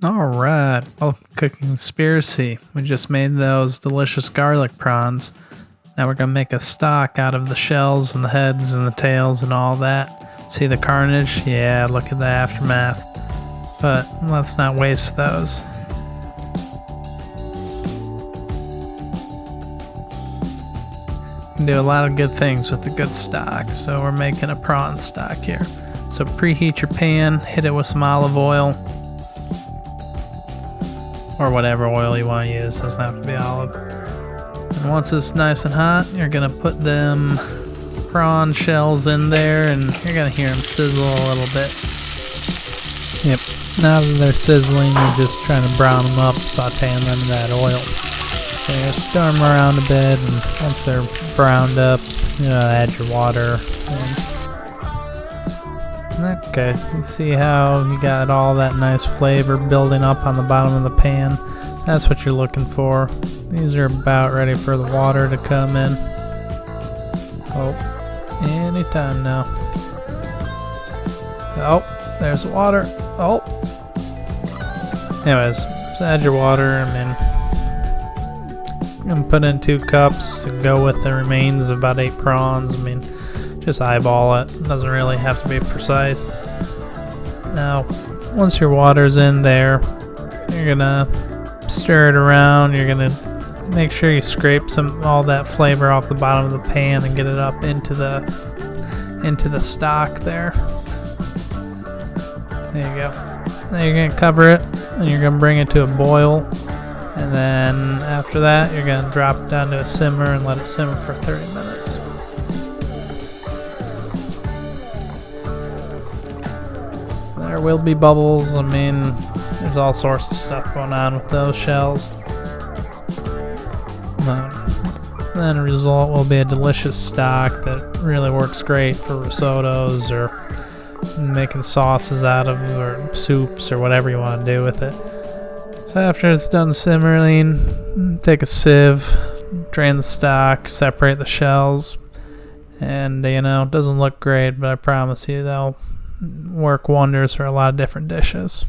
Alright, welcome to Cooking Conspiracy. We just made those delicious garlic prawns. Now we're gonna make a stock out of the shells and the heads and the tails and all that. See the carnage? Yeah, look at the aftermath. But let's not waste those. You can do a lot of good things with the good stock, so we're making a prawn stock here. So preheat your pan, hit it with some olive oil, or whatever oil you want to use, doesn't have to be olive. And once it's nice and hot, you're gonna put them prawn shells in there, and you're gonna hear them sizzle a little bit. Yep, now that they're sizzling, you're just trying to brown them up, sauteing them in that oil. So you stir them around a bit, and once they're browned up, add your water. Okay, you see how you got all that nice flavor building up on the bottom of the pan? That's what you're looking for. These are about ready for the water to come in. Oh, anytime now. Oh, there's the water. Oh. Anyways, so add your water. I'm gonna put in 2 cups to go with the remains of about 8 prawns. Just eyeball it. Doesn't really have to be precise. Now, once your water's in there, you're gonna stir it around. You're gonna make sure you scrape all that flavor off the bottom of the pan and get it up into the stock there. There you go. Now you're gonna cover it and you're gonna bring it to a boil. And then after that, you're gonna drop it down to a simmer and let it simmer for 30 minutes. There will be bubbles. There's all sorts of stuff going on with those shells. Then the result will be a delicious stock that really works great for risottos or making sauces out of, or soups, or whatever you want to do with it. So after it's done simmering, take a sieve, drain the stock, separate the shells, and it doesn't look great, but I promise you they'll work wonders for a lot of different dishes.